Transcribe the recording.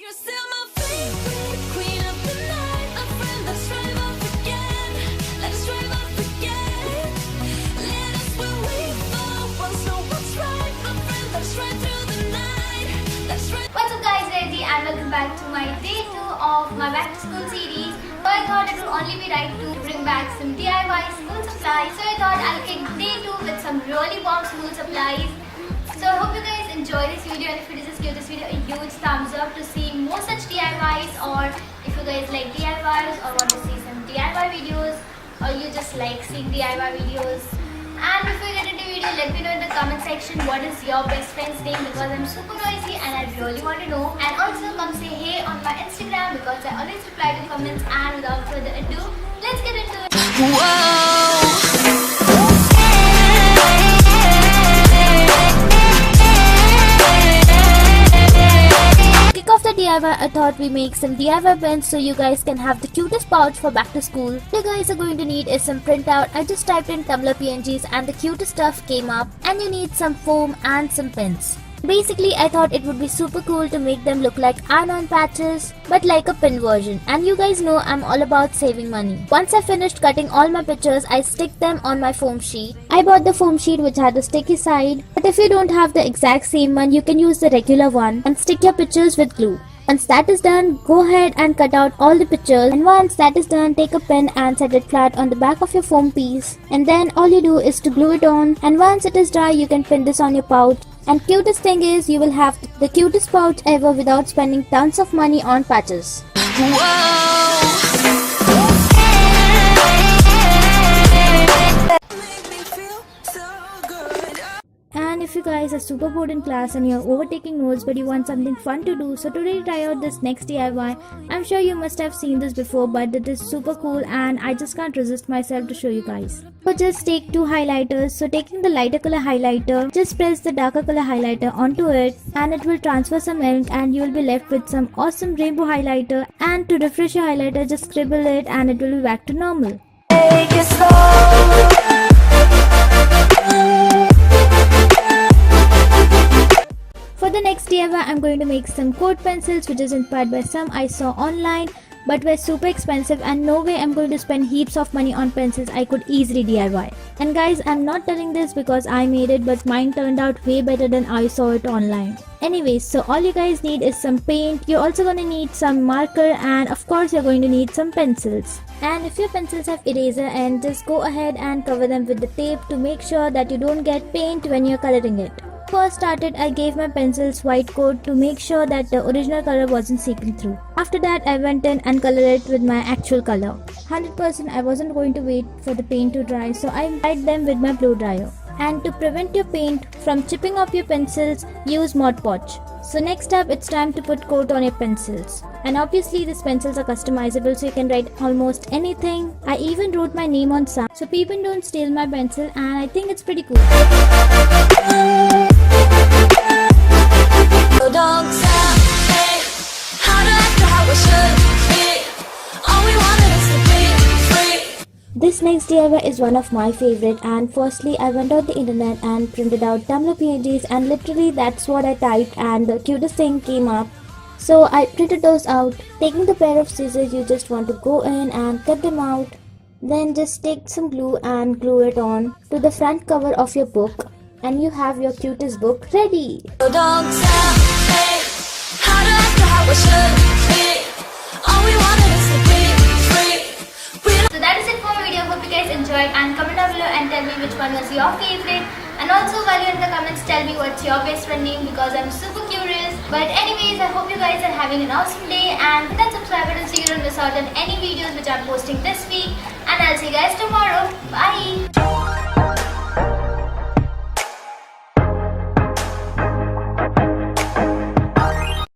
You're still my favorite queen of the night, my friend. Let's drive off again. Let's drive off again. Let us where we fall. Once know what's right, my friend. Let's ride through the night. Let's ride. What's up guys, Reddy, and welcome back to my day 2 of my back to school series. So I thought it would only be right to bring back some DIY school supplies. So I thought I'll kick day 2 with some really bomb school supplies. So I hope you guys enjoy this video, and if it is just give this video a huge thumbs up to see more such DIYs, or if you guys like DIYs or want to see some DIY videos, or you just like seeing DIY videos. And before you get into the video, let me know in the comment section what is your best friend's name, because I'm super noisy and I really want to know. And also come say hey on my Instagram, because I always reply to comments. And without further ado, let's get into it. Off the DIY, I thought we make some DIY pens so you guys can have the cutest pouch for back to school. What you guys are going to need is some printout. I just typed in Tumblr PNGs and the cutest stuff came up. And you need some foam and some pins. Basically, I thought it would be super cool to make them look like iron-on patches, but like a pin version. And you guys know I'm all about saving money. Once I finished cutting all my pictures, I stick them on my foam sheet. I bought the foam sheet which had a sticky side, but if you don't have the exact same one, you can use the regular one and stick your pictures with glue. Once that is done, go ahead and cut out all the pictures, and once that is done, take a pen and set it flat on the back of your foam piece, and then all you do is to glue it on, and once it is dry, you can pin this on your pouch. And cutest thing is, you will have the cutest pouch ever without spending tons of money on patches. And if you guys are super bored in class and you're overtaking notes but you want something fun to do, so today try out this next DIY. I'm sure you must have seen this before, but it is super cool and I just can't resist myself to show you guys. So just take 2 highlighters. So taking the lighter color highlighter, just press the darker color highlighter onto it and it will transfer some ink, and you will be left with some awesome rainbow highlighter. And to refresh your highlighter, just scribble it and it will be back to normal. Take it slow. For the next DIY, I'm going to make some coat pencils, which is inspired by some I saw online but were super expensive, and no way I'm going to spend heaps of money on pencils I could easily DIY. And guys, I'm not telling this because I made it, but mine turned out way better than I saw it online. Anyways, so all you guys need is some paint. You're also going to need some marker, and of course you're going to need some pencils. And if your pencils have eraser end, just go ahead and cover them with the tape to make sure that you don't get paint when you're coloring it. First started, I gave my pencils white coat to make sure that the original color wasn't seeping through. After that, I went in and colored it with my actual color. 100% I wasn't going to wait for the paint to dry, so I dried them with my blow dryer. And to prevent your paint from chipping off your pencils, use Mod Podge. So next up, it's time to put coat on your pencils. And obviously these pencils are customizable, so you can write almost anything. I even wrote my name on some, so people don't steal my pencil, and I think it's pretty cool. Don't tell me how to act or how it should be. All we wanted is to be free. This next DIY is one of my favorite, and firstly I went on the internet and printed out Tumblr PNGs, and literally that's what I typed and the cutest thing came up. So I printed those out. Taking the pair of scissors, you just want to go in and cut them out. Then just take some glue and glue it on to the front cover of your book, and you have your cutest book ready. Don't tell me how to act or how it should be. All we wanted is to be free. So that is it for my video. Hope you guys enjoyed, and comment down below and tell me which one was your favorite. And also while you're in the comments, tell me what's your best friend name, because I'm super curious. But anyways, I hope you guys are having an awesome day, and hit that subscribe button so you don't miss out on any videos which I'm posting this week. And I'll see you guys tomorrow. Bye.